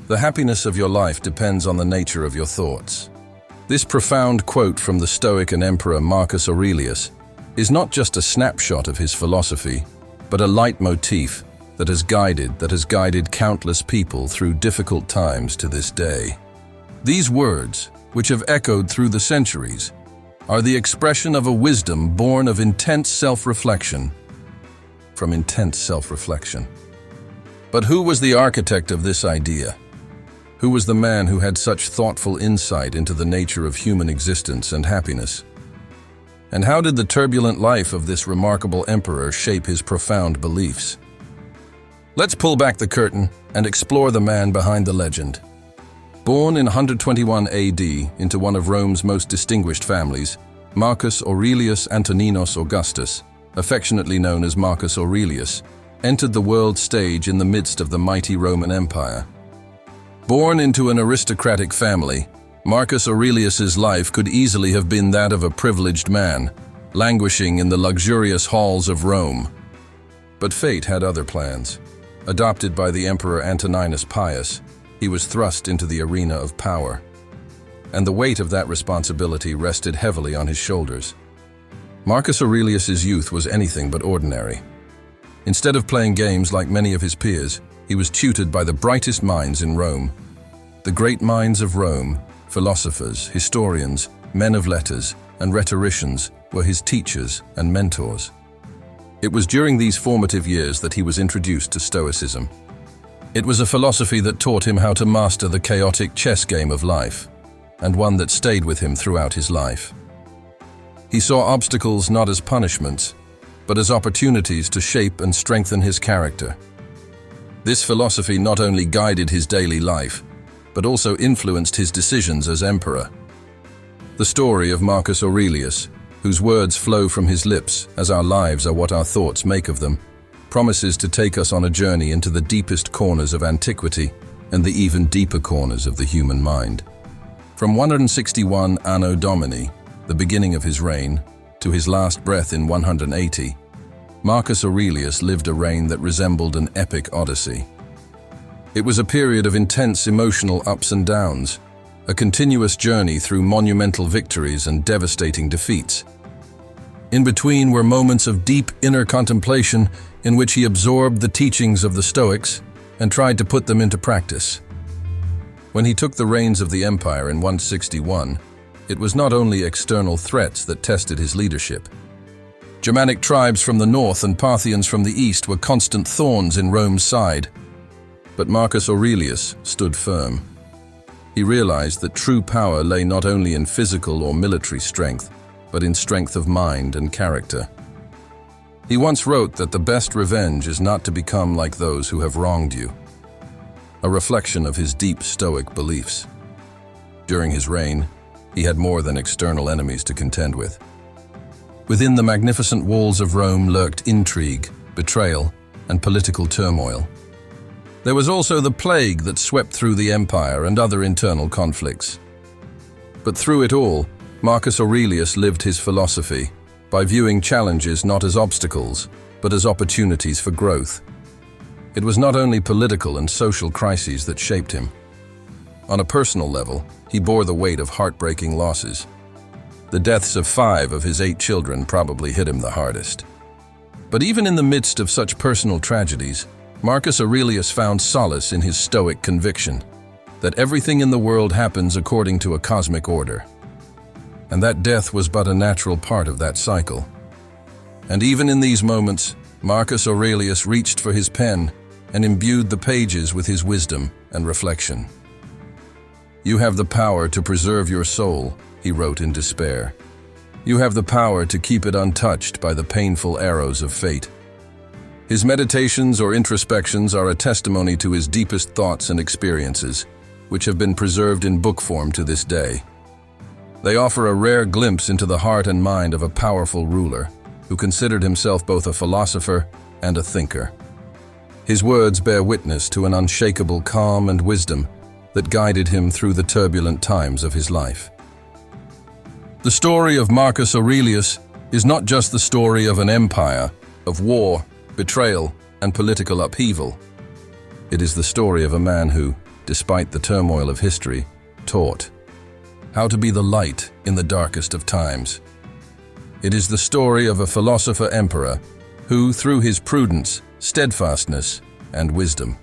The happiness of your life depends on the nature of your thoughts. This profound quote from the Stoic and Emperor Marcus Aurelius is not just a snapshot of his philosophy, but a leitmotif that has guided countless people through difficult times to this day. These words, which have echoed through the centuries, are the expression of a wisdom born of intense self-reflection. But who was the architect of this idea? Who was the man who had such thoughtful insight into the nature of human existence and happiness? And how did the turbulent life of this remarkable emperor shape his profound beliefs? Let's pull back the curtain and explore the man behind the legend. Born in 121 AD into one of Rome's most distinguished families, Marcus Aurelius Antoninus Augustus, affectionately known as Marcus Aurelius, entered the world stage in the midst of the mighty Roman Empire. Born into an aristocratic family, Marcus Aurelius's life could easily have been that of a privileged man, languishing in the luxurious halls of Rome. But fate had other plans. Adopted by the Emperor Antoninus Pius, he was thrust into the arena of power. And the weight of that responsibility rested heavily on his shoulders. Marcus Aurelius's youth was anything but ordinary. Instead of playing games like many of his peers, he was tutored by the brightest minds in Rome. The great minds of Rome, philosophers, historians, men of letters, and rhetoricians, were his teachers and mentors. It was during these formative years that he was introduced to Stoicism. It was a philosophy that taught him how to master the chaotic chess game of life, and one that stayed with him throughout his life. He saw obstacles not as punishments, but as opportunities to shape and strengthen his character. This philosophy not only guided his daily life, but also influenced his decisions as emperor. The story of Marcus Aurelius, whose words flow from his lips as our lives are what our thoughts make of them, promises to take us on a journey into the deepest corners of antiquity and the even deeper corners of the human mind. From 161 Anno Domini, the beginning of his reign, to his last breath in 180, Marcus Aurelius lived a reign that resembled an epic odyssey. It was a period of intense emotional ups and downs, a continuous journey through monumental victories and devastating defeats. In between were moments of deep inner contemplation in which he absorbed the teachings of the Stoics and tried to put them into practice. When he took the reins of the empire in 161, it was not only external threats that tested his leadership. Germanic tribes from the north and Parthians from the east were constant thorns in Rome's side. But Marcus Aurelius stood firm. He realized that true power lay not only in physical or military strength, but in strength of mind and character. He once wrote that the best revenge is not to become like those who have wronged you, a reflection of his deep Stoic beliefs. During his reign, he had more than external enemies to contend with. Within the magnificent walls of Rome lurked intrigue, betrayal, and political turmoil. There was also the plague that swept through the empire and other internal conflicts. But through it all, Marcus Aurelius lived his philosophy by viewing challenges not as obstacles, but as opportunities for growth. It was not only political and social crises that shaped him. On a personal level, he bore the weight of heartbreaking losses. The deaths of 5 of his 8 children probably hit him the hardest. But even in the midst of such personal tragedies, Marcus Aurelius found solace in his Stoic conviction that everything in the world happens according to a cosmic order, and that death was but a natural part of that cycle. And even in these moments, Marcus Aurelius reached for his pen and imbued the pages with his wisdom and reflection. "You have the power to preserve your soul," he wrote in despair. "You have the power to keep it untouched by the painful arrows of fate." His meditations or introspections are a testimony to his deepest thoughts and experiences, which have been preserved in book form to this day. They offer a rare glimpse into the heart and mind of a powerful ruler who considered himself both a philosopher and a thinker. His words bear witness to an unshakable calm and wisdom that guided him through the turbulent times of his life. The story of Marcus Aurelius is not just the story of an empire, of war, betrayal, and political upheaval. It is the story of a man who, despite the turmoil of history, taught how to be the light in the darkest of times. It is the story of a philosopher emperor who, through his prudence, steadfastness, and wisdom,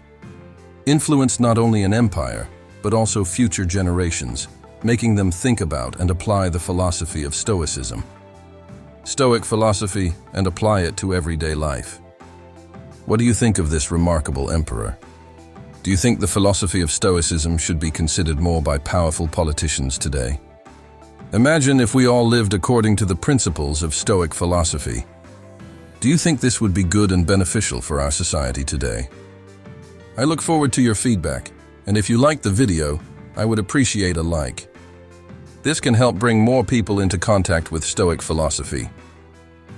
influenced not only an empire, but also future generations, making them think about and apply the philosophy of Stoicism. Stoic philosophy, and apply it to everyday life. What do you think of this remarkable emperor? Do you think the philosophy of Stoicism should be considered more by powerful politicians today? Imagine if we all lived according to the principles of Stoic philosophy. Do you think this would be good and beneficial for our society today? I look forward to your feedback, and if you liked the video, I would appreciate a like. This can help bring more people into contact with Stoic philosophy.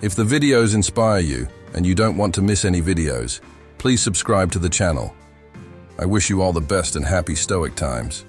If the videos inspire you, and you don't want to miss any videos, please subscribe to the channel. I wish you all the best and happy Stoic times.